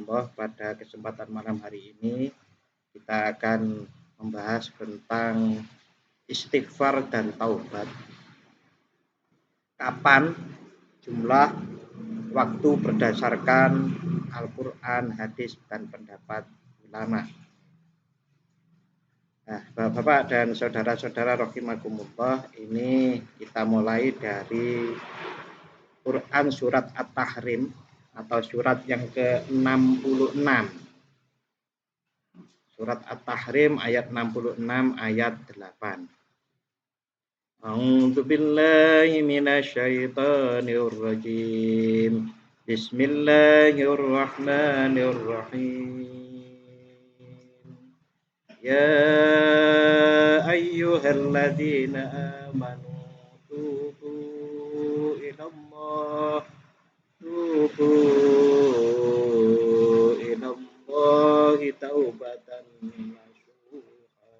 Allah, pada kesempatan malam hari ini kita akan membahas tentang istighfar dan taubat. Kapan, jumlah, waktu berdasarkan Al-Quran, hadis, dan pendapat ulama. Nah, Bapak dan saudara-saudara rahimakumullah, ini kita mulai dari Quran surat At-Tahrim atau surat yang ke-66. Surat At-Tahrim ayat 66 ayat 8. A'udzu billahi minasyaitonir rajim. Bismillahirrahmanirrahim. Ya ayyuhalladzina amanu tubu ilallah taubatan nasuha.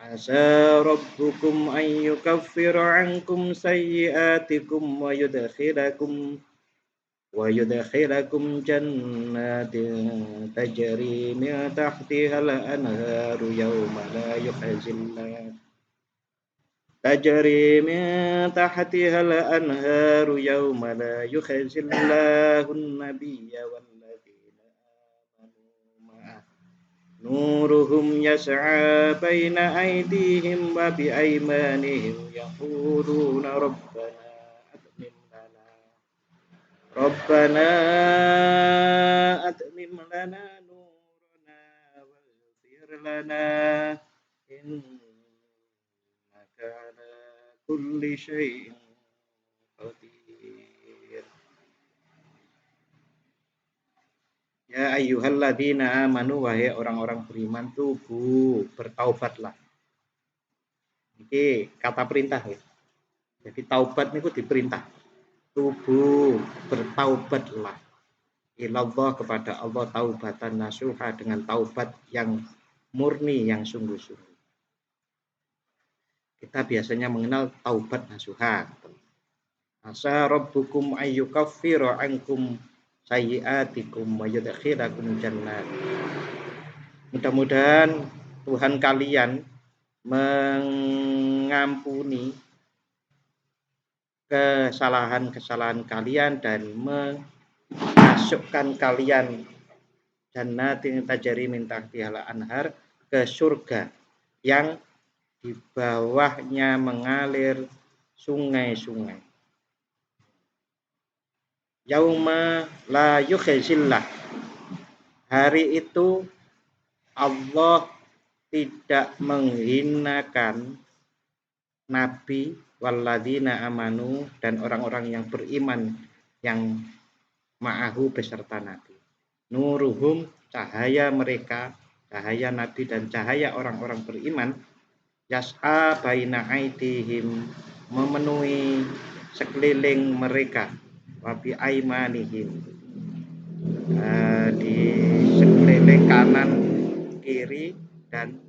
Asa rabbukum an yukaffira ankum sayyi'atikum wa yudkhilakum jannatin tajri min tahtiha al-anharu yawma la yukhzillah an-nabiyya walladzina amanu ma'ah nuruhum yas'a baina aydihim wa bi aymanihim yaquluna Rabbana atmim lana nurana waghfir lana innaka ala kulli syai'in qadir. Ya ayyuhalladzina amanu, wahai orang-orang beriman, tubu, bertaubatlah. Ini kata perintah ya. Jadi taubat niku diperintah. Tubuh, bertaubatlah ilallah, kepada Allah, taubatan nasuha, dengan taubat yang murni, yang sungguh-sungguh. Kita biasanya mengenal taubat nasuha. Asa rabbukum ayyukaffira ankum sayyi'atikum wa yudkhilakum jannat. Mudah-mudahan Tuhan kalian mengampuni kesalahan-kesalahan kalian dan memasukkan kalian jannatin tajri min tahtihal anhar, ke surga yang di bawahnya mengalir sungai-sungai. Yauma la yukhzillah, hari itu Allah tidak menghinakan nabi walladzina amanu, dan orang-orang yang beriman yang ma'ahu, beserta nabi. Nuruhum, cahaya mereka, cahaya nabi dan cahaya orang-orang beriman, yas'a baina aidihim, memenuhi sekeliling mereka, wabi aimanihim, di sekeliling kanan kiri, dan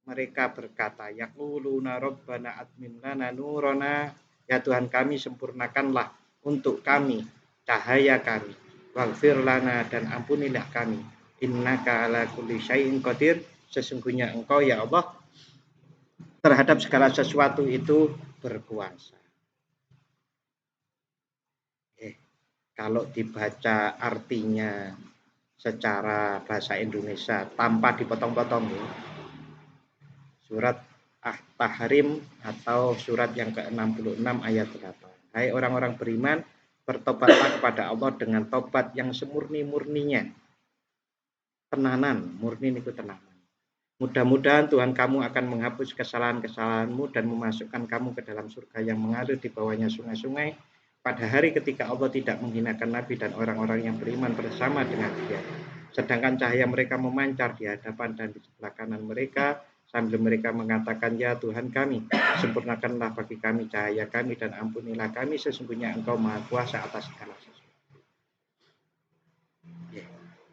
mereka berkata, yaquluna rabbana atmim lana nurana, ya Tuhan kami, sempurnakanlah untuk kami cahaya kami, waghfir lana, dan ampunilah kami, innaka ala kulli syai'in qadir, sesungguhnya Engkau ya Allah terhadap segala sesuatu itu berkuasa. Kalau dibaca artinya secara bahasa Indonesia tanpa dipotong-potong, surat At-Tahrim atau surat yang ke-66 ayat 8. Hai orang-orang beriman, bertobatlah kepada Allah dengan tobat yang semurni-murninya. Tenanan, murni itu tenanan. Mudah-mudahan Tuhan kamu akan menghapus kesalahan-kesalahanmu dan memasukkan kamu ke dalam surga yang mengalir di bawahnya sungai-sungai, pada hari ketika Allah tidak menghinakan Nabi dan orang-orang yang beriman bersama dengan dia. Sedangkan cahaya mereka memancar di hadapan dan di sebelah kanan mereka, sambil mereka mengatakan, ya Tuhan kami, sempurnakanlah bagi kami cahaya kami dan ampunilah kami, sesungguhnya Engkau Maha Kuasa atas segala sesuatu.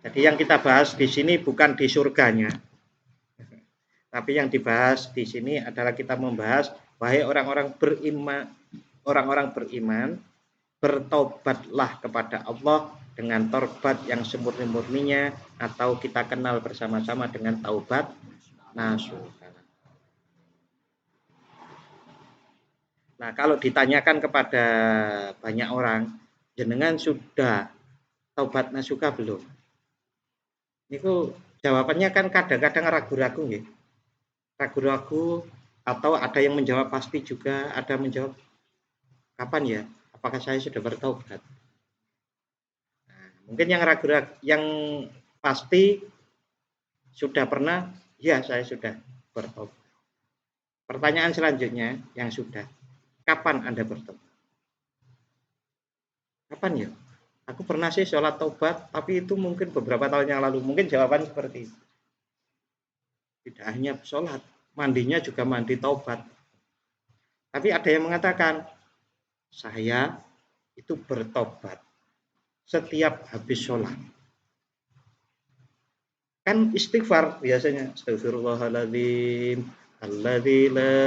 Jadi yang kita bahas di sini bukan di surganya, tapi yang dibahas di sini adalah kita membahas, wahai orang-orang beriman, bertobatlah kepada Allah dengan taubat yang semurni-murninya, atau kita kenal bersama-sama dengan taubat nasuha. Nah, kalau ditanyakan kepada banyak orang, jenengan sudah taubat nasuha belum? Niku jawabannya kan kadang-kadang ragu-ragu nggih. Ragu-ragu, atau ada yang menjawab pasti juga, ada menjawab kapan ya? Apakah saya sudah bertaubat? Nah, mungkin yang ragu-ragu, yang pasti sudah pernah, ya saya sudah bertobat. Pertanyaan selanjutnya yang sudah, kapan Anda bertobat? Kapan ya? Aku pernah sih sholat taubat, tapi itu mungkin beberapa tahun yang lalu. Mungkin jawaban seperti itu. Tidak hanya sholat, mandinya juga mandi taubat. Tapi ada yang mengatakan, saya itu bertobat setiap habis sholat. Kan istighfar biasanya, astagfirullahaladzim, alladzi la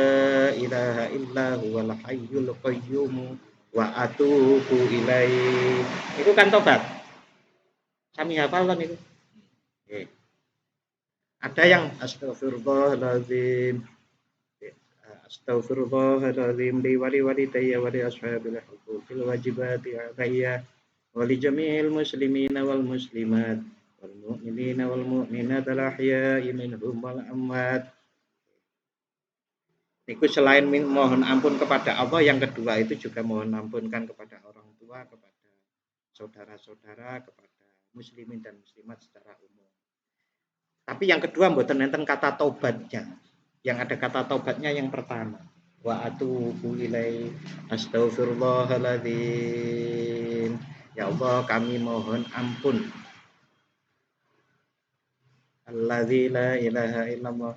ilaha illa huwal hayyul qayyum wa atubu ilaih. Itu kan tobat. Kami hafal kan itu. Ada yang astagfirullahaladzim, astagfirullahaladzim li wali walidayya wa li ashabil huquqil wajibati alayya wa li jami'il muslimina wal muslimat wal mu'minina wal mu'minat al ahya'i minhum wal amwat. Itu selain mohon ampun kepada Allah, yang kedua itu juga mohon ampunkan kepada orang tua, kepada saudara-saudara, kepada muslimin dan muslimat secara umum. Tapi yang kedua mboten enten kata taubatnya. Yang ada kata taubatnya yang pertama. Wa atubu ilai, astagfirullahaladzim. Ya Allah, kami mohon ampun. Alladzi la ilaha illallah.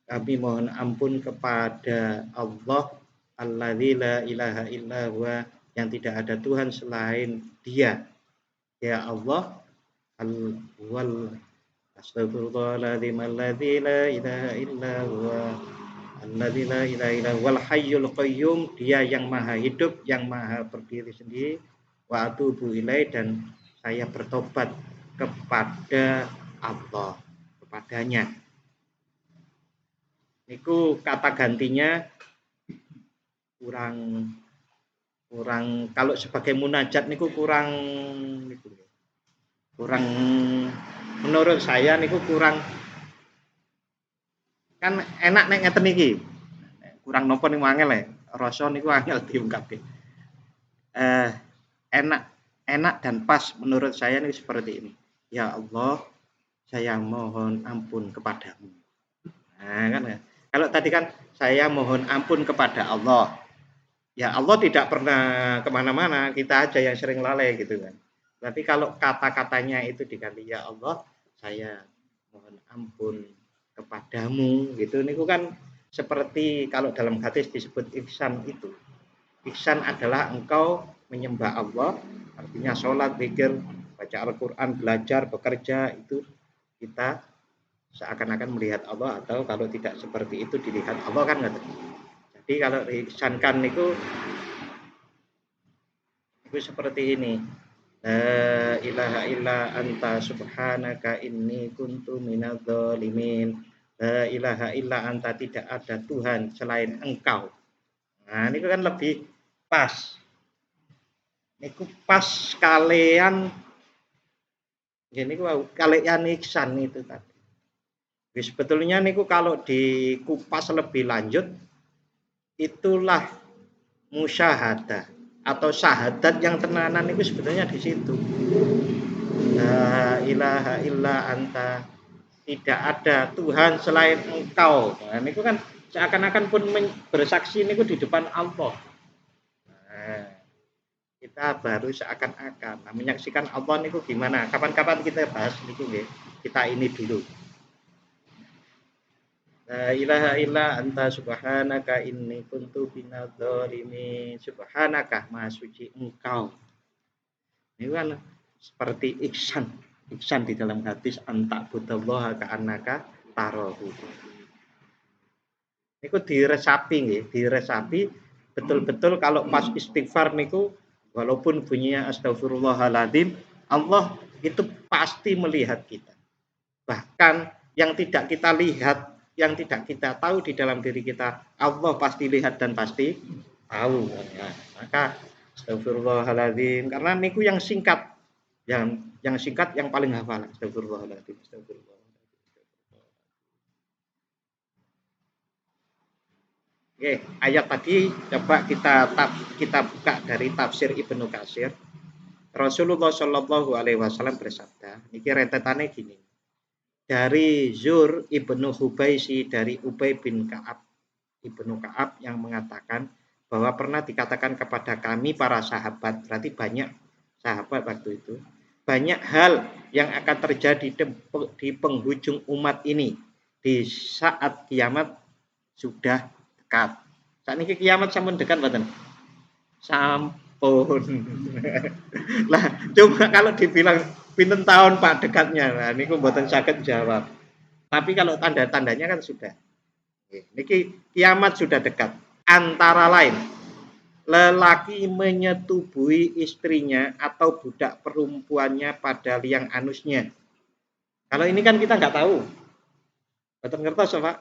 Kami mohon ampun kepada Allah, alladzi la ilaha illallah, yang tidak ada Tuhan selain Dia. Ya Allah, al-wal astagfirullahaladzim alladzi la ilaha illallah, alladzi la ilaha illallah wal hayyul qayyum, Dia yang maha hidup, yang maha berdiri sendiri. Wa atubu ilaih, dan saya bertobat kepada Allah, kepadanya. Niku kata gantinya kurang kalau sebagai munajat niku kurang menurut saya niku kurang, kan enak nek ngeten iki. Kurang nopo niku angel rasa niku angel diungkapke. Enak dan pas menurut saya niku seperti ini. Ya Allah, saya mohon ampun kepadamu. Nah, kan ya. Kalau tadi kan saya mohon ampun kepada Allah. Ya Allah tidak pernah kemana-mana, kita aja yang sering lalai gitu kan. Tapi kalau kata-katanya itu diganti, ya Allah, saya mohon ampun kepadamu gitu. Niku kan seperti kalau dalam hadis disebut ihsan itu. Ihsan adalah engkau menyembah Allah, artinya sholat, zikir, baca Al-Quran, belajar, bekerja, itu kita seakan-akan melihat Allah, atau kalau tidak seperti itu dilihat Allah kan nggak. Jadi kalau diihsankan itu seperti ini. La ilaha illa anta subhanaka inni kuntu minadz dzalimin. La ilaha illa anta, tidak ada Tuhan selain engkau. Nah, ini kan lebih pas. Niku pas kalian gini kalian ihsan itu tadi. Sebetulnya niku kalau dikupas lebih lanjut, itulah musyahadah atau syahadat yang tenanan itu sebetulnya di situ. La ilaha illa anta, tidak ada Tuhan selain engkau. Nah, niku kan seakan-akan pun bersaksi niku di depan Allah. Nah, kita baru seakan-akan. Nah, menyaksikan Allah niku gimana? Kapan-kapan kita bahas niku nggih. Kita ini dulu. La ilaha illa anta subhanaka inni kuntu minadz dzalimin. Subhanaka, maha suci engkau. Ini kan seperti ihsan. Ihsan di dalam hadis anta budallaha ka'annaka tarahu. Niku diresapi nggih, diresapi betul-betul kalau pas istighfar niku Walaupun bunyinya astagfirullahaladzim, Allah itu pasti melihat kita. Bahkan yang tidak kita lihat, yang tidak kita tahu di dalam diri kita, Allah pasti lihat dan pasti tahu. Ya, maka astagfirullahaladzim, karena niku yang singkat, yang singkat yang paling hafal. Astagfirullahaladzim, astagfirullahaladzim. Oke, ayat tadi coba kita buka dari tafsir Ibnu Katsir. Rasulullah Shallallahu Alaihi Wasallam bersabda, ini rentetannya gini. Dari Zur Ibnu Hubaisi, dari Ubay bin Ka'ab, Ibnu Ka'ab yang mengatakan bahwa pernah dikatakan kepada kami para sahabat, berarti banyak sahabat waktu itu, banyak hal yang akan terjadi di penghujung umat ini di saat kiamat sudah dekat. Saat ini kiamat sampun dekat mboten? Sampun. Lah, cuma kalau dibilang pinten tahun Pak dekatnya, nah niku mboten saged jawab. Tapi kalau tanda-tandanya kan sudah. Niki kiamat sudah dekat. Antara lain, lelaki menyetubuhi istrinya atau budak perempuannya pada liang anusnya. Kalau ini kan kita nggak tahu. Betul ngertos Pak?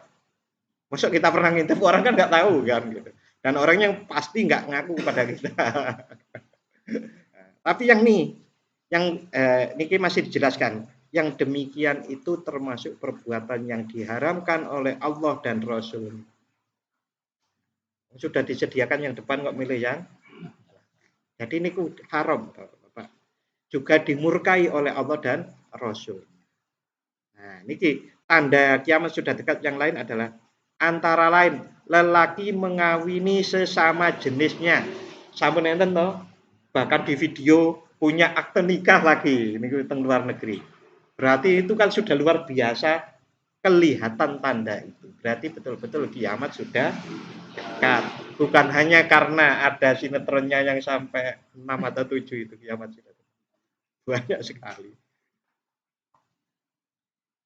Masuk kita pernah ngintip orang kan nggak tahu kan gitu. Dan orangnya pasti nggak ngaku kepada kita. Tapi yang niki masih dijelaskan. Yang demikian itu termasuk perbuatan yang diharamkan oleh Allah dan Rasul. Sudah disediakan yang depan kok milih yang. Jadi niku haram, Bapak. Juga dimurkai oleh Allah dan Rasul. Nah, niki tanda kiamat sudah dekat. Yang lain adalah antara lain lelaki mengawini sesama jenisnya. Sampun enten toh? Bahkan di video punya akte nikah lagi niku teng luar negeri. Berarti itu kan sudah luar biasa kelihatan tanda itu. Berarti betul-betul kiamat sudah dekat. Bukan hanya karena ada sinetronnya yang sampai 6 atau 7 itu kiamat sudah dekat. Banyak sekali.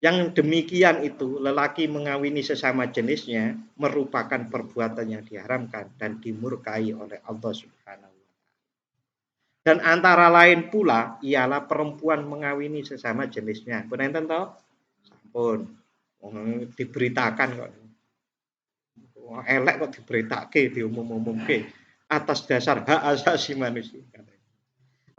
Yang demikian itu, lelaki mengawini sesama jenisnya merupakan perbuatan yang diharamkan dan dimurkai oleh Allah Subhanahu wa taala. Dan antara lain pula ialah perempuan mengawini sesama jenisnya. Punten toh? Sampun. Diberitakan kok. Elek kok diberitake, diumum-umumke atas dasar hak asasi manusia.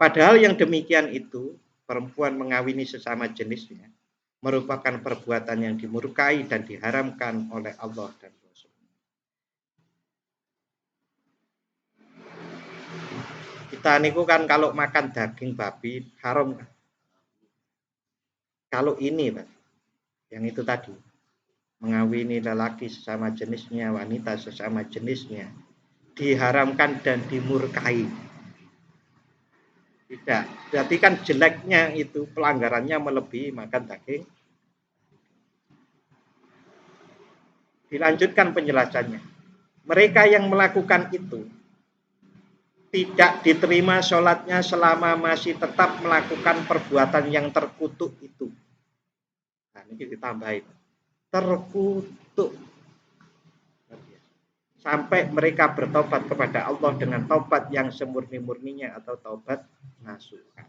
Padahal yang demikian itu, perempuan mengawini sesama jenisnya merupakan perbuatan yang dimurkai dan diharamkan oleh Allah dan Rasul. Kita niku kan kalau makan daging babi haram kan? Kalau ini Pak, yang itu tadi, mengawini lelaki sesama jenisnya, wanita sesama jenisnya, diharamkan dan dimurkai. Tidak, berarti kan jeleknya itu pelanggarannya melebihi makan daging. Dilanjutkan penjelasannya. Mereka yang melakukan itu tidak diterima sholatnya selama masih tetap melakukan perbuatan yang terkutuk itu. Nah, ini ditambahin. Terkutuk. Sampai mereka bertobat kepada Allah dengan taubat yang semurni-murninya atau taubat nasuha.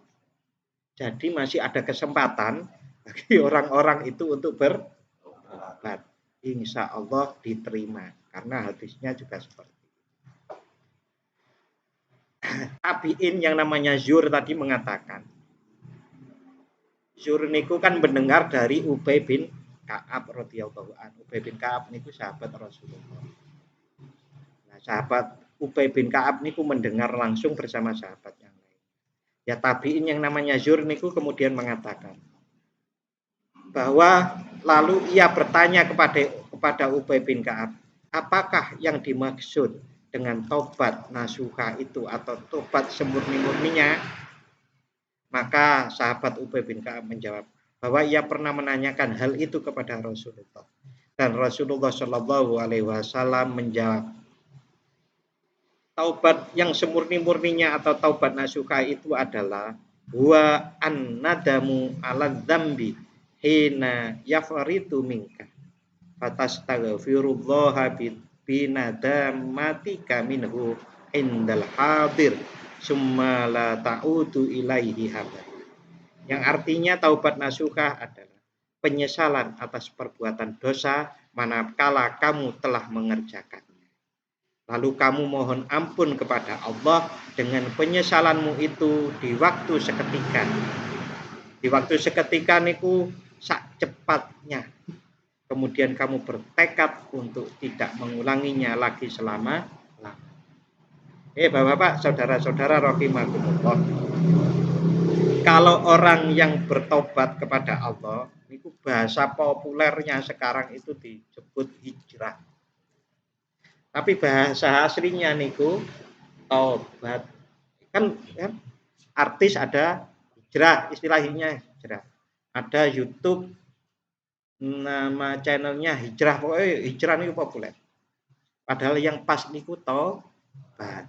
Jadi masih ada kesempatan bagi orang-orang itu untuk bertobat. Insya Allah diterima. Karena hadisnya juga seperti itu. Tabi'in yang namanya Zur tadi mengatakan, Zur niku kan mendengar dari Ubay bin Ka'ab radhiyallahu anhu. Ubay bin Ka'ab niku sahabat Rasulullah. Nah, sahabat Ubay bin Ka'ab niku mendengar langsung bersama sahabat yang lain. Ya tabi'in yang namanya Zur niku kemudian mengatakan bahwa lalu ia bertanya kepada Ubay bin Ka'ab, apakah yang dimaksud dengan tobat nasuha itu atau tobat semurni-murninya? Maka sahabat Ubay bin Ka'ab menjawab bahwa ia pernah menanyakan hal itu kepada Rasulullah. Dan Rasulullah Shallallahu Alaihi Wasallam menjawab, taubat yang semurni-murninya atau taubat nasuha itu adalah wa an-nadamu ala dzambi hina yafaritu minka fatastaghfirullaha binadamatika minhu indal hadir summa la ta'udu ilaihi abad. Yang artinya taubat nasuha adalah penyesalan atas perbuatan dosa manakala kamu telah mengerjakannya. Lalu kamu mohon ampun kepada Allah dengan penyesalanmu itu di waktu seketika. Di waktu seketika niku sak cepatnya. Kemudian kamu bertekad untuk tidak mengulanginya lagi selama-lamanya. Bapak-bapak, saudara-saudara rahimakumullah. Kalau orang yang bertobat kepada Allah, itu bahasa populernya sekarang itu disebut hijrah. Tapi bahasa aslinya niku tobat. Kan artis ada hijrah, istilahnya hijrah. Ada YouTube nama channelnya hijrah, pokoknya hijrah niku populer. Padahal yang pas niku tobat.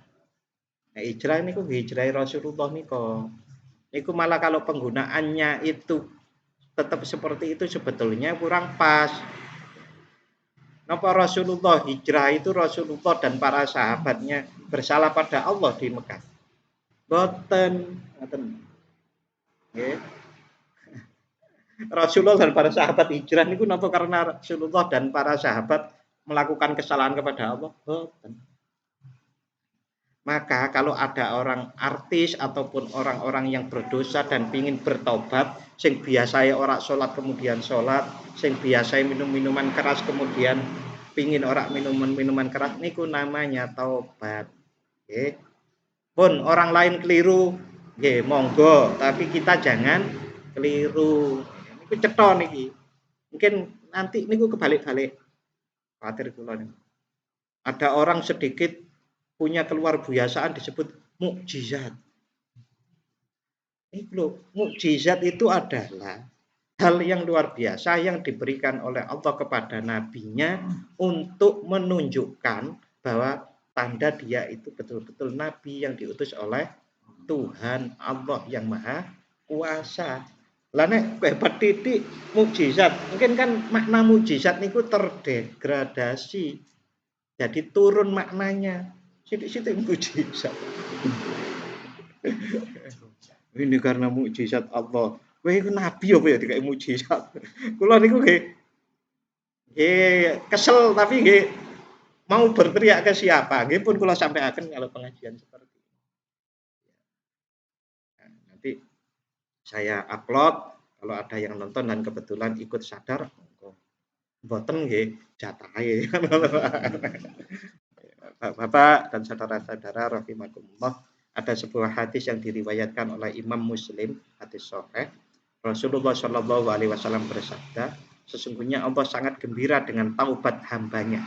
Nah, hijrah niku hijrah Rasulullah niku. Niku malah kalau penggunaannya itu tetap seperti itu sebetulnya kurang pas. Napa Rasulullah hijrah itu Rasulullah dan para sahabatnya bersalah pada Allah di Mekah. Boten, boten. Nggih. Rasulullah dan para sahabat hijrah niku napa karena Rasulullah dan para sahabat melakukan kesalahan kepada Allah? Boten. Maka kalau ada orang artis ataupun orang-orang yang berdosa dan ingin bertobat, sing biasanya orang sholat kemudian sholat, sing biasanya minum minuman keras kemudian pingin orang minuman keras, niku namanya taubat. Okay. Pun orang lain keliru, okay, monggo, tapi kita jangan keliru. Niku cetha niki. Mungkin nanti niku kebalik-balik. Khawatir kula niku. Ada orang sedikit punya keluar biasaan disebut mukjizat. Mukjizat itu adalah hal yang luar biasa yang diberikan oleh Allah kepada nabinya untuk menunjukkan bahwa tanda dia itu betul-betul nabi yang diutus oleh Tuhan Allah yang Maha Kuasa. Lah nek hebat titik mukjizat, mungkin kan makna mukjizat niku terdegradasi. Jadi turun maknanya. Sidik-sidik mukjizat. Ini karena mukjizat Allah. Kowe iku nabi apa ya dikai mukjizat. Kula niku nggih kesel tapi nggih mau berteriak ke siapa. Nggih pun kula sampaikan kalau pengajian seperti ini. Nah, nanti saya upload kalau ada yang nonton dan kebetulan ikut sadar, mboten nggih jatahe. Bapak dan saudara-saudara rahimakumullah, ada sebuah hadis yang diriwayatkan oleh Imam Muslim, hadis sahih. Rasulullah Shallallahu alaihi wasallam bersabda, sesungguhnya Allah sangat gembira dengan taubat hambanya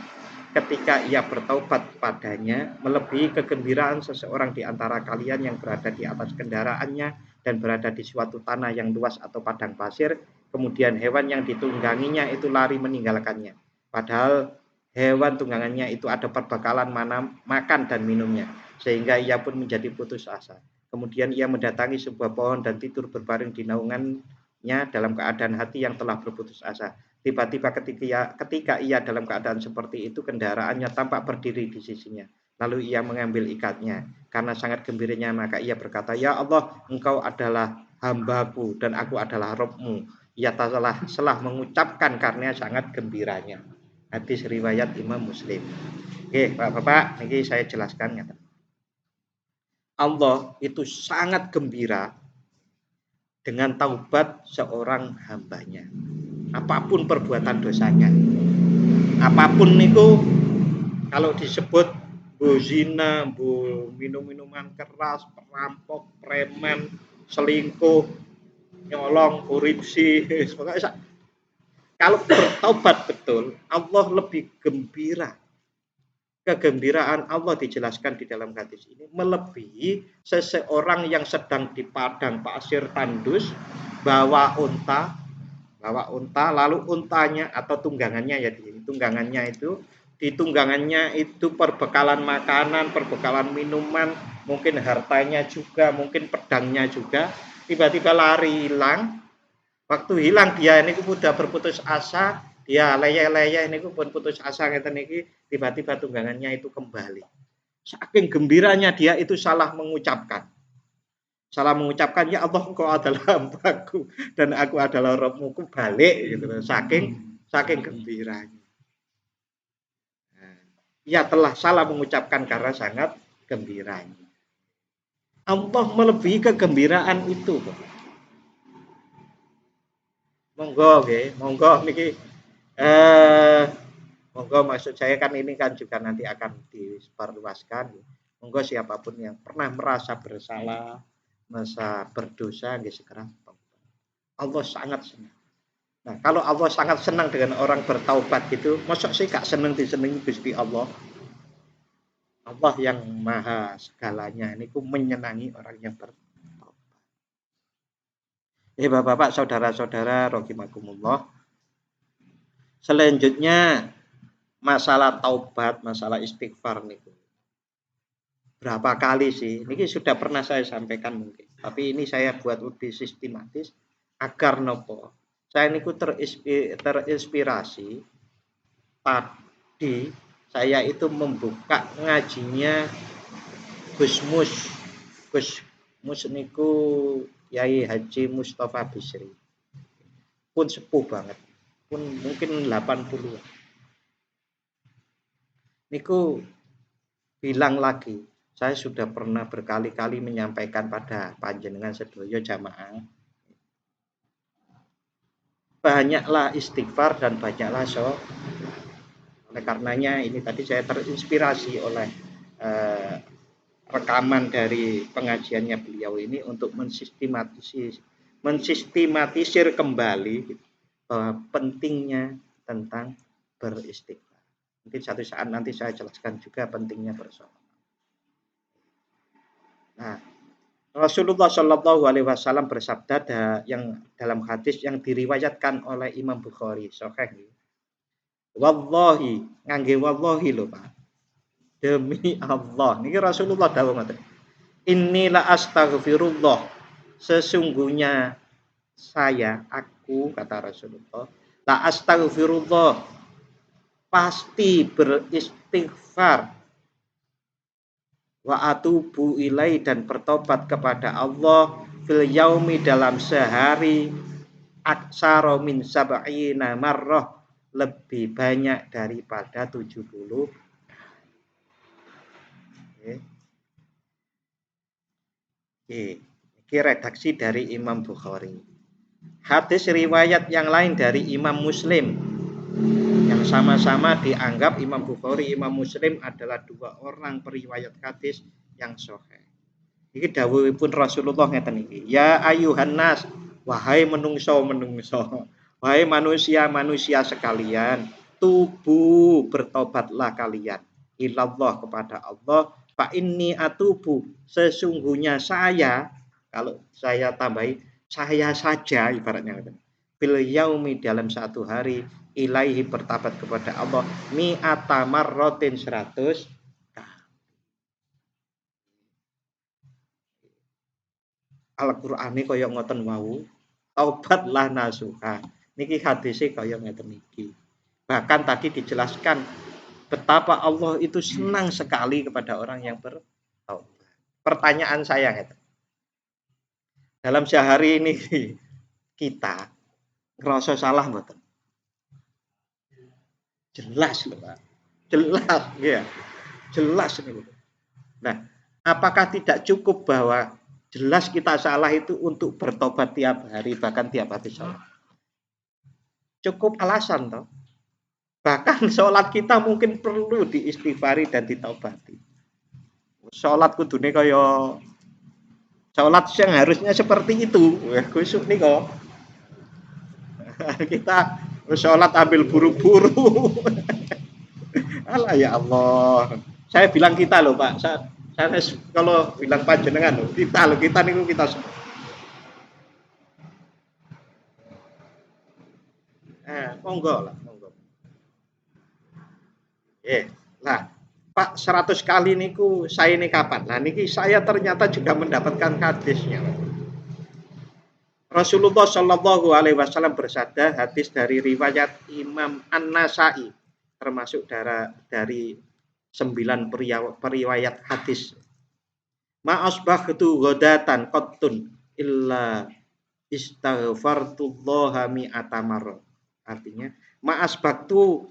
ketika ia bertaubat padanya, melebihi kegembiraan seseorang di antara kalian yang berada di atas kendaraannya dan berada di suatu tanah yang luas atau padang pasir, kemudian hewan yang ditungganginya itu lari meninggalkannya. Padahal hewan tunggangannya itu ada perbekalan makan dan minumnya, sehingga ia pun menjadi putus asa. Kemudian ia mendatangi sebuah pohon dan tidur berbaring di naungannya dalam keadaan hati yang telah berputus asa. Tiba-tiba ketika ia dalam keadaan seperti itu, kendaraannya tampak berdiri di sisinya. Lalu ia mengambil ikatnya. Karena sangat gembiranya, maka ia berkata, "Ya Allah, Engkau adalah hambaku dan aku adalah Rabb-Mu." Ia telah mengucapkan karena sangat gembiranya. Hadis riwayat Imam Muslim. Oke, Bapak-bapak, ini saya jelaskan. Allah itu sangat gembira dengan taubat seorang hambanya. Apapun perbuatan dosanya. Apapun niku kalau disebut bu zina, bu minum-minuman keras, perampok, preman, selingkuh, nyolong, korupsi, kalau bertaubat betul, Allah lebih gembira. Kegembiraan Allah dijelaskan di dalam hadis ini melebihi seseorang yang sedang di padang pasir tandus bawa unta lalu untanya atau tunggangannya di tunggangannya itu perbekalan makanan, perbekalan minuman, mungkin hartanya juga, mungkin pedangnya juga, tiba-tiba lari hilang. Waktu hilang dia ini sudah berputus asa, dia leyeh-leyeh ini pun putus asa ngeten niki, tiba-tiba tunggangannya itu kembali. Saking gembiranya dia itu salah mengucapkan. Salah mengucapkan, ya Allah engkau adalah hambaku dan aku adalah Rabbmu, balik gitu. Saking gembiranya. Nah, ia telah salah mengucapkan karena sangat gembiranya. Allah melebihi kegembiraan itu. Monggo nggih, monggo niki monggo maksud saya kan ini kan juga nanti akan disebarluaskan. Monggo siapapun yang pernah merasa bersalah, merasa berdosa nggih segera taubat. Allah sangat senang. Nah, kalau Allah sangat senang dengan orang bertaubat gitu, mosok sih gak seneng disenengi Gusti Allah. Allah yang maha segalanya ini ku menyenangi orang yang bertaubat. Bapak-bapak, saudara-saudara, rahimakumullah. Selanjutnya masalah taubat, masalah istighfar nih. Berapa kali sih? Ini sudah pernah saya sampaikan mungkin. Tapi ini saya buat lebih sistematis agar nopo. Saya niku terinspirasi tadi saya itu membuka ngajinya Gus Mus niku Yai Haji Mustafa Bisri. Pun sepuh banget. Pun mungkin 80-an. Niku bilang lagi, saya sudah pernah berkali-kali menyampaikan pada panjenengan sedoyo jamaah, banyaklah istighfar dan banyaklah oleh karenanya ini tadi saya terinspirasi oleh rekaman dari pengajiannya beliau ini untuk mensistematisir kembali bahwa pentingnya tentang beristighfar. Mungkin satu saat nanti saya jelaskan juga pentingnya bersolat. Nah, Rasulullah Shallallahu Alaihi Wasallam bersabda yang dalam hadis yang diriwayatkan oleh Imam Bukhari, Sahih. Wallahi, ngangge wallahi lho Pak. Demi Allah, niki Rasulullah dawuh ngoten. Inilah astaghfirullah. Sesungguhnya aku kata Rasulullah, la astaghfirullah, pasti beristighfar, wa atubu ilai, dan bertobat kepada Allah, fil yaumi, dalam sehari, aksara min sab'ina marrah, lebih banyak daripada 70. Ini redaksi dari Imam Bukhari. Hadis riwayat yang lain dari Imam Muslim yang sama-sama dianggap Imam Bukhari, Imam Muslim adalah dua orang periwayat hadis yang sahih. Iki dawuhipun Rasulullah ngeten iki. Ya ayuhan nas, wahai menungso, wahai manusia sekalian, tubu, bertobatlah kalian, ilallah, kepada Allah, fa inni atubu, sesungguhnya saya, kalau saya tambahi saya saja ibaratnya, bil yaumi, dalam satu hari, ilaihi, bertobat kepada Allah, mi'ata marrotin, 100 Al-Qur'ane kaya ngoten wau, taubatlah nasuha. Niki hadise kaya ngeten iki. Bahkan tadi dijelaskan betapa Allah itu senang sekali kepada orang yang bertaubat. Pertanyaan saya ngeten. Dalam sehari ini kita ngerasa salah mboten? Jelas lho, Pak. Jelas, ya. Jelas ini. Nah, apakah tidak cukup bahwa jelas kita salah itu untuk bertobat tiap hari, bahkan tiap habis sholat? Cukup alasan toh. Bahkan sholat kita mungkin perlu diistighfari dan ditaubati. Sholat kudune kaya sholat yang harusnya seperti itu. Khusuk nih kok. Kita sholat ambil buru-buru. Alah ya Allah. Saya bilang kita loh Pak. Saya kalau bilang panjenengan loh, kita nih kita. Monggo lah, monggo. Lah, Pak 100 kali niku saya ini kapan? Nah niki saya ternyata juga mendapatkan hadisnya. Rasulullah Shallallahu Alaihi Wasallam bersabda, hadis dari riwayat Imam An-Nasai, termasuk dari 9 periwayat hadis. Ma asbahtu ghadatan qattun illa istaghfartullaha mi'ata marrah. Artinya, ma asbahtu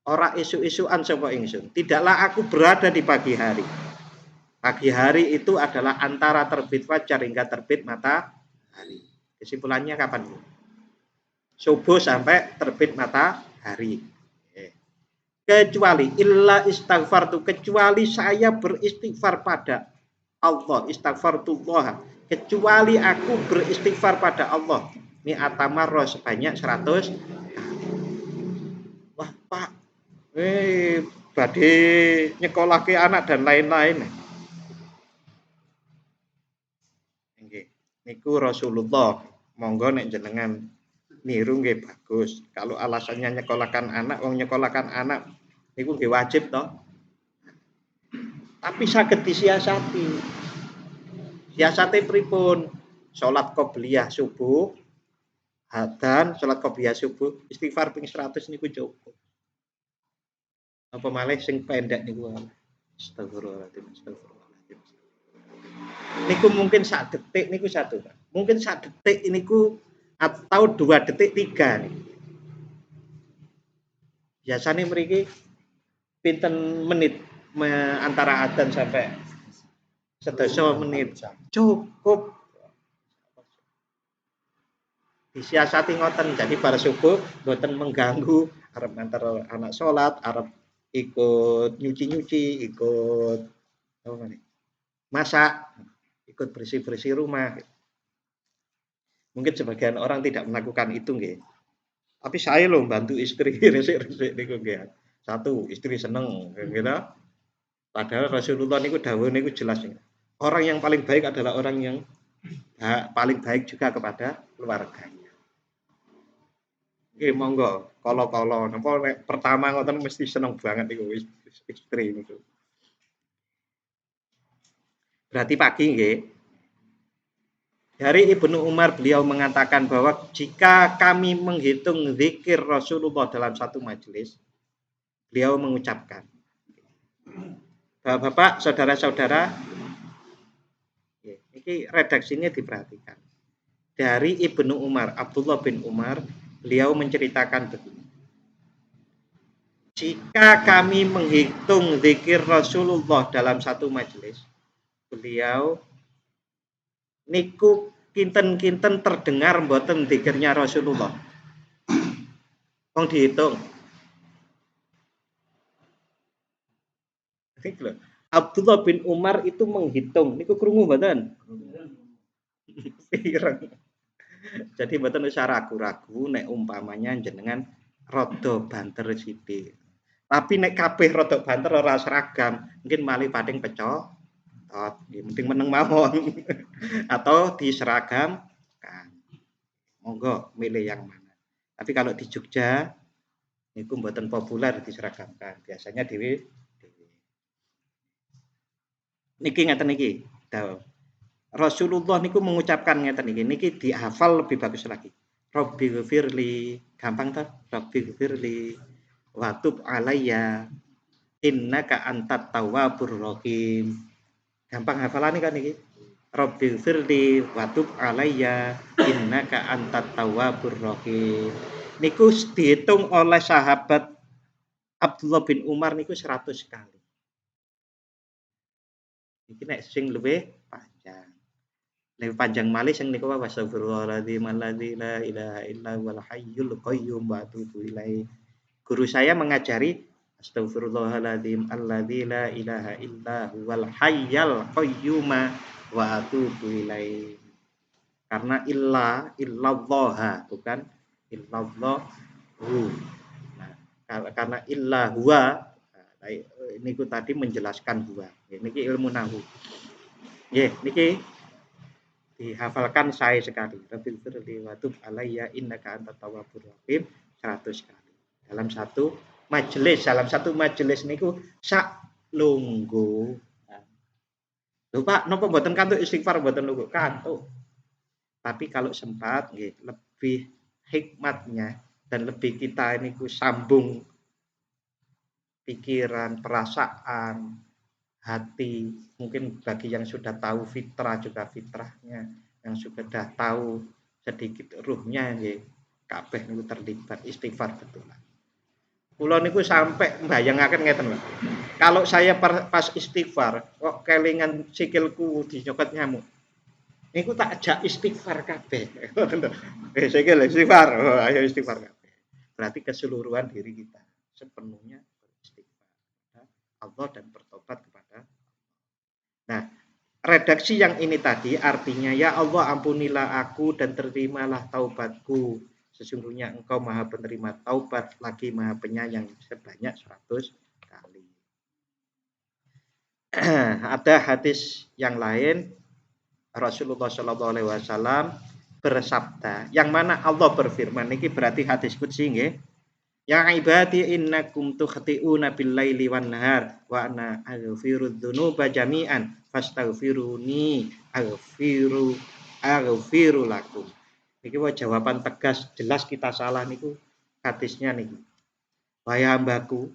ora isu-isuan sapa ingsun. Tidaklah aku berada di pagi hari. Pagi hari itu adalah antara terbit fajar hingga terbit matahari. Kesimpulannya kapan? Subuh sampai terbit matahari. Kecuali illa istighfartu, kecuali saya beristighfar pada Allah, istighfartullah, kecuali aku beristighfar pada Allah ini atamarro sebanyak 100. Wah Pak, badhe nyekolahke anak dan lain-lain. Nggih, niku Rasulullah, monggo nek jenengan niru nggih bagus. Kalau alasannya nyekolahkan anak, wong nyekolahkan anak niku nggih wajib toh. Tapi saged disiasati. Siasate pripun? Salat qobliyah subuh, adzan, salat qobliyah subuh, istighfar ping 100 niku cukup. Apa malih sing pendek niku. Astagfirullahaladzim, astagfirullahaladzim. Niku mungkin sak detik niku satu, Pak. Mungkin sak detik niku atau 2 detik 3 nih. Biasanya mriki pinten menit antara adzan sampai 10 menit. Cukup. Disiasati ngoten, jadi bar subuh mboten mengganggu, arep nganter anak salat, arep ikut nyuci-nyuci, ikut apa meneh? Masak, ikut bersih-bersih rumah. Mungkin sebagian orang tidak melakukan itu nggih. Tapi saya loh bantu istri resik-resik niku nggih. Satu, istri seneng gitu. Padahal Rasulullah niku dawuh niku jelas. Orang yang paling baik adalah orang yang paling baik juga kepada keluarganya. Nggih monggo, kala-kala napa pertama ngoten mesti seneng banget niku istri niku. Berarti pagi nggih. Dari Ibnu Umar beliau mengatakan bahwa jika kami menghitung zikir Rasulullah dalam satu majelis, beliau mengucapkan, Bapak-bapak, saudara-saudara, ini redaksinya diperhatikan. Dari Ibnu Umar, Abdullah bin Umar, beliau menceritakan begini. Jika kami menghitung zikir Rasulullah dalam satu majelis, beliau niku kinten-kinten terdengar mboten zikirnya Rasulullah. Wong dihitung. Abdullah bin Umar itu menghitung. Niku krungu mboten? Jadi mboten usah ragu-ragu nek umpamanya jenengan rada banter sithik. Tapi nek kabeh rada banter ora seragam, mungkin malih pating pecah. Penting meneng mawon. Atau diseragamkan. Monggo milih yang mana. Tapi kalau di Jogja niku mboten populer diseragamkan. Biasanya dhewe niki ngeten niki. Rasulullah niku mengucapkan ngeten niki dihafal lebih bagus lagi. Rabbi ghfirli, gampang ta? Rabbi ghfirli wa tub alayya innaka antat tawwabur rahim. Gampang hafalane kan niki. Rabbi ghfirli wa tub alayya innaka antat tawwabur rahim. Niku dihitung oleh sahabat Abdullah bin Umar niku 100 kali. Iki nek sing luwih panjang. Lebih panjang malih sing niku wastaghfirullahaladzim alladzi la ilaha illa huwal hayyul qayyum wa atubu ilaih. Guru saya mengajari astagfirullahaladzim alladzi la ilaha illa huwal hayyul qayyum wa atubu ilaih. Karena illallah bukan illallahu. Nah, karena illa huwa niku tadi menjelaskan huwa. Niki ilmu nahwu. Nggih, niki dihafalkan saya sekali. Rabbil firli wa tub alayya innaka antat tawwabur rahim 100 kali. Dalam satu majelis niku sak lungguh. Lho Pak, napa mboten kantuk istighfar mboten lungguh? Kantuk. Tapi kalau sempat nggih lebih hikmatnya dan lebih kita niku sambung pikiran, perasaan, hati. Mungkin bagi yang sudah tahu fitrah juga fitrahnya, yang sudah tahu sedikit ruhnya nggih, kabeh niku terlibat istighfar betulan. Kula niku sampai mbayangaken ngeten lho. Kalau saya pas istighfar kok kelingan sikilku dinyokot nyamuk. Niku tak ajak istighfar kabeh. Sikil istighfar. Oh, ayo istighfar kabeh. Berarti keseluruhan diri kita sepenuhnya beristighfar kepada Allah dan bertobat kepada. Nah, redaksi yang ini tadi artinya ya Allah ampunilah aku dan terimalah taubatku. Sesungguhnya engkau maha penerima taubat lagi maha penyayang sebanyak 100 kali. Ada hadis yang lain Rasulullah Shallallahu Alaihi Wasallam bersabda, yang mana Allah berfirman, ini berarti hadis qudsi nggih. Ya ibadi innakum tukhti'una bil laili wan nahar wa ana aghfiru dzunuba jami'an fastaghfiruni aghfiru lakum. Niki jawaban tegas jelas kita salah niku hadisnya niki. Wahai hambaku,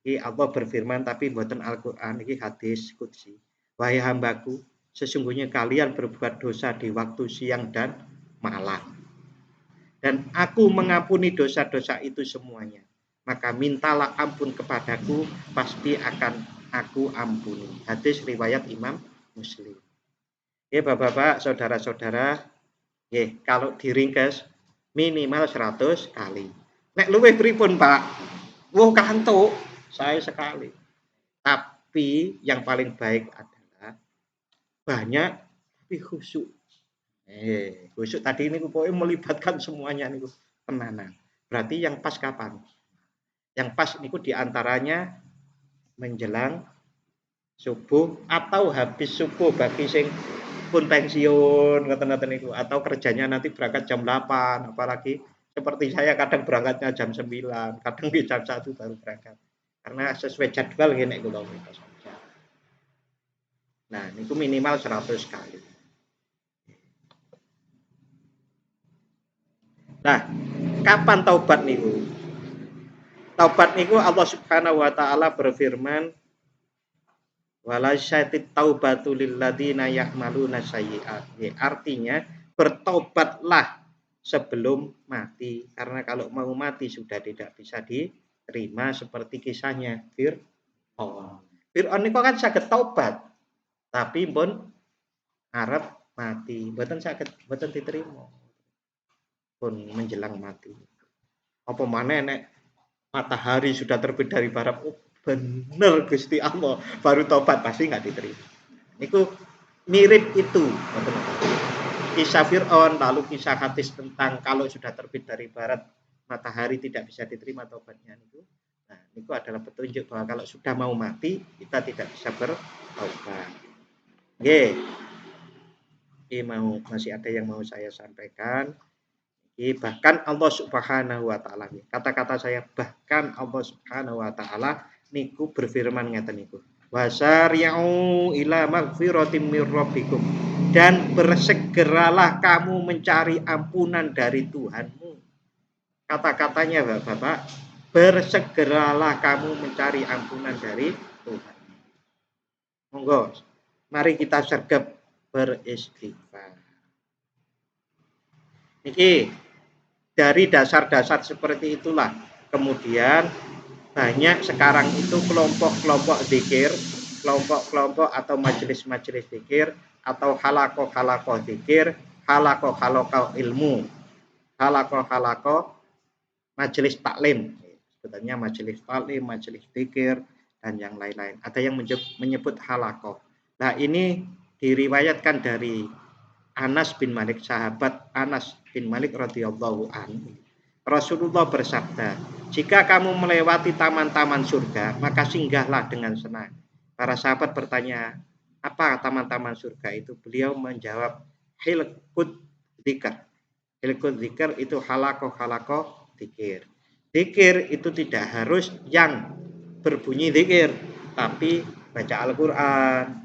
iki Allah berfirman tapi mboten Al-Qur'an, iki hadis qudsi. Wahai hambaku, sesungguhnya kalian berbuat dosa di waktu siang dan malam. Dan aku mengampuni dosa-dosa itu semuanya. Maka mintalah ampun kepadaku, pasti akan aku ampuni. Hadis riwayat Imam Muslim. Ya bapak-bapak, saudara-saudara, ya kalau diringkes minimal 100 kali. Nek luwih pripun, Pak? Wah, kantuk saya sekali. Tapi yang paling baik adalah banyak tapi khusyuk. Khusyuk tadi ini pokoknya melibatkan semuanya niku tenanan. Berarti yang pas kapan? Yang pas niku diantaranya menjelang subuh atau habis subuh bagi sing pun pensiun ngoten-ngoten niku atau kerjanya nanti berangkat jam 8 apalagi seperti saya kadang berangkatnya jam 9, kadang di jam 1 baru berangkat. Karena sesuai jadwal ngene kula. Nah, niku minimal 100 kali. Nah, kapan taubat niku? Taubat niku Allah Subhanahu wa taala berfirman, "Walaisatit taubatu lil ladzina ya'maluna sayyi'at." Artinya, bertobatlah sebelum mati. Karena kalau mau mati sudah tidak bisa diterima seperti kisahnya Fir'aun. Fir'aun niku kan saged taubat, tapi pun arep mati, mboten saged mboten diterima. Pun menjelang mati. Apa maneh nek matahari sudah terbit dari barat, oh bener Gusti Allah, baru tobat pasti nggak diterima. Itu mirip itu. Kisah Fir'aun, lalu kisah hadis tentang kalau sudah terbit dari barat matahari tidak bisa diterima tobatnya itu. Nah, itu adalah petunjuk bahwa kalau sudah mau mati kita tidak bisa bertobat. Oke. Ini masih ada yang mau saya sampaikan. Bahkan Allah Subhanahu wa taala. Kata-kata saya bahkan Allah Subhanahu wa taala niku berfirman ngeten niku. Wasari'u ila magfiratim mir rabbikum, dan bersegeralah kamu mencari ampunan dari Tuhanmu. Kata-katanya Bapak, bersegeralah kamu mencari ampunan dari Tuhan. Monggo, mari kita sergap beristighfar. Niki dari dasar-dasar seperti itulah kemudian banyak sekarang itu kelompok-kelompok zikir, kelompok-kelompok atau majelis-majelis zikir atau halakoh-halakoh zikir, halakoh-halakoh ilmu, halakoh-halakoh majelis taklim, sebetulnya majelis taklim, majelis zikir dan yang lain-lain. Ada yang menyebut halakoh. Nah, ini diriwayatkan dari Anas bin Malik, sahabat Anas bin Malik radhiyallahu anhu. Rasulullah bersabda, jika kamu melewati taman-taman surga, maka singgahlah dengan senang. Para sahabat bertanya, apa taman-taman surga itu? Beliau menjawab, hilqud dzikr. Hilqud dzikr itu halakoh dzikir. Dzikir itu tidak harus yang berbunyi dzikir, tapi baca Al-Qur'an,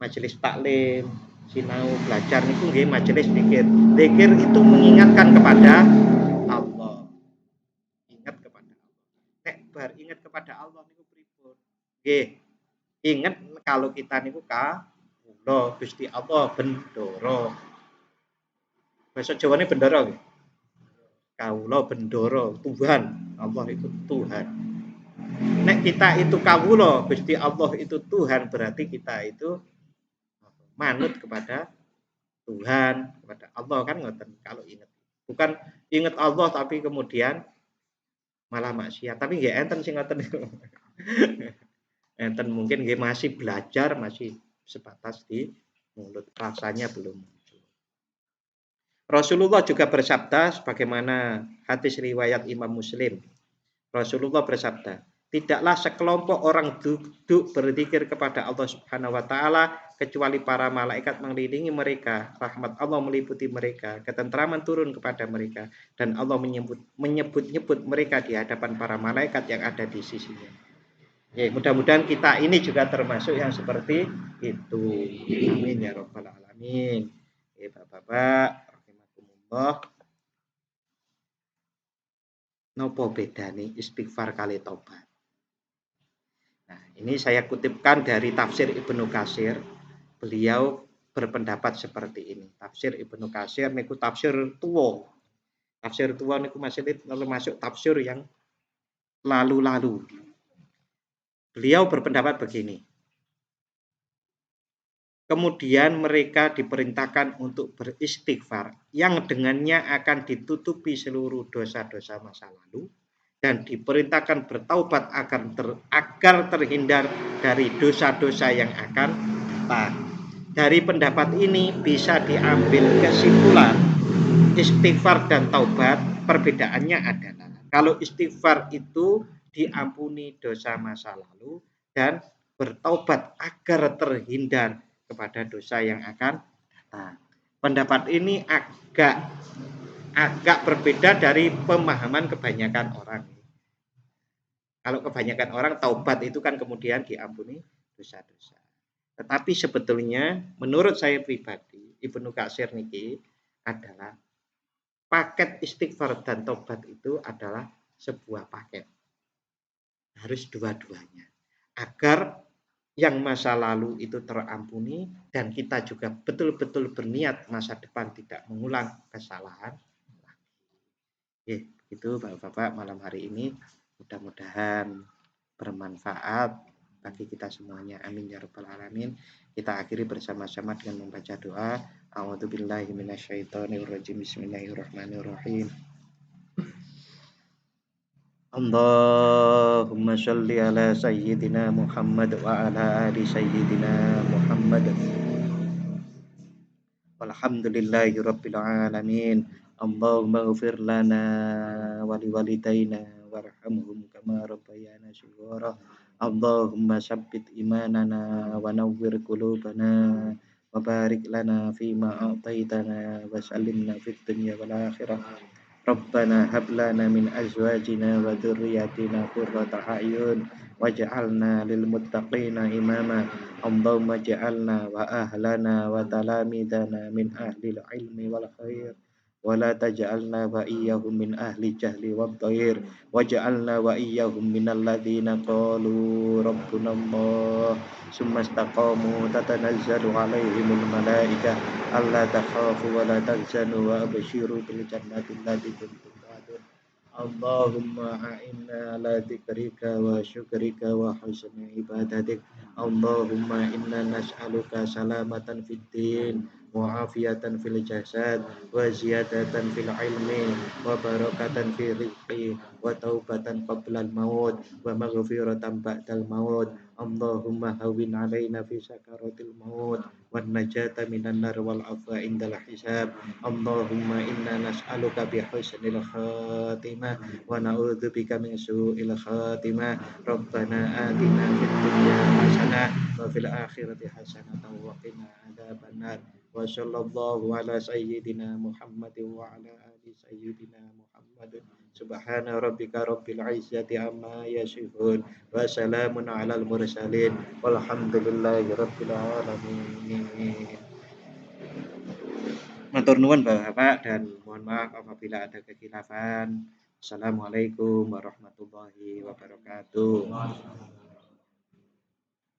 majelis taklim, sinau belajar niku nggih majelis zikir. Zikir itu mengingatkan kepada Allah. Ingat kepada Allah. Nek bar ingat kepada Allah niku pripun. Nggih, inget kalau kita niku kawula Gusti Allah bendoro. Basa Jawane bendoro nggih. Kawula bendoro, Tuhan. Allah itu Tuhan. Nek kita itu kawula, Gusti Allah itu Tuhan, berarti kita itu manut kepada Tuhan, kepada Allah kan ngoten kalau ingat. Bukan ingat Allah tapi kemudian malah maksiat. Tapi nggih enten sing ngoten niku. Enten mungkin nggih masih belajar, masih sebatas di mulut, rasanya belum muncul. Rasulullah juga bersabda sebagaimana hadis riwayat Imam Muslim. Rasulullah bersabda, tidaklah sekelompok orang duduk berzikir kepada Allah Subhanahu wa taala kecuali para malaikat mengelilingi mereka, rahmat Allah meliputi mereka, ketentraman turun kepada mereka dan Allah menyebut-nyebut mereka di hadapan para malaikat yang ada di sisinya. Ya, mudah-mudahan kita ini juga termasuk yang seperti itu. Amin ya rabbal alamin. Ya, Bapak-bapak, rahimakumullah. Nopo bedane istighfar kali tobat? Nah, ini saya kutipkan dari tafsir Ibnu Katsir. Beliau berpendapat seperti ini. Tafsir Ibnu Katsir niku tafsir tuwa. Tafsir tuwa niku masuk tafsir yang lalu-lalu. Beliau berpendapat begini. Kemudian mereka diperintahkan untuk beristighfar yang dengannya akan ditutupi seluruh dosa-dosa masa lalu dan diperintahkan bertaubat agar terhindar dari dosa-dosa yang akan datang. Dari pendapat ini bisa diambil kesimpulan istighfar dan taubat perbedaannya adalah kalau istighfar itu diampuni dosa masa lalu dan bertaubat agar terhindar kepada dosa yang akan datang. Pendapat ini agak berbeda dari pemahaman kebanyakan orang. Kalau kebanyakan orang taubat itu kan kemudian diampuni dosa-dosa. Tetapi sebetulnya menurut saya pribadi, Ibnu Katsir niki adalah paket istighfar dan taubat itu adalah sebuah paket. Harus dua-duanya. Agar yang masa lalu itu terampuni dan kita juga betul-betul berniat masa depan tidak mengulang kesalahan. Oke, itu Bapak-bapak malam hari ini mudah-mudahan bermanfaat bagi kita semuanya. Amin ya rabbal alamin. Kita akhiri bersama-sama dengan membaca doa. A'udzubillahi minasyaitonirrajim. Bismillahirrahmanirrahim. Allahumma sholli ala sayyidina Muhammad wa ala ali sayyidina Muhammad. Walhamdulillahi rabbil alamin. Allahumma ighfir lana wa liwalidayna warhamhum kama rabbayana shighara. Allahumma sabbit imanana wa nawwir qulubana wa barik lana fima a'taitana wa sallimna fid dunya wal akhirah. Rabbana hab lana min azwajina wa dzurriyyatina qurrata a'yun waj'alna lil muttaqina imama. Allahumma ja'alna wa ahlana wa talamidana min ahli ilmi wal khair wa la taj'alna wa iyyahum min ahli jahli wad dhair waj'alna wa iyyahum minal ladzina qalu rabbuna Allah summa istaqamu tatanazzalu alaihimul malaikah alla takhafu wa la tahzanu wa abshiru bil jannati allati kuntum tu'adun. Allahumma a'inna ala dzikrika wa syukrika wa husni ibadatik. Allahumma inna nas'aluka salamatan fid din wa afiyatan fil jasad wa ziyadatan fil ilmi wa barakatan fil rizqi wa taubatan qabla al maut wa maghfiratan ba'dal maut. Allahumma hawwin 'alaina fi sakaratil maut wan najata minan nar wal afwa indal hisab. Allahumma inna nas'aluka bi husnil khatimah wa na'udzubika min su'il khatimah. Rabbana atina fid dunya hasanah wa fil akhirati hasanah wa qina adzabannar. Wa sallallahu ala sayyidina Muhammadin wa ala ali sayyidina Muhammadin. Subhana rabbika rabbil izzati amma yasifun wa salamun alal mursalin walhamdulillahi rabbil alamin. Matur nuwun Bapak dan mohon maaf apabila ada kekhilafan. Assalamualaikum warahmatullahi wabarakatuh.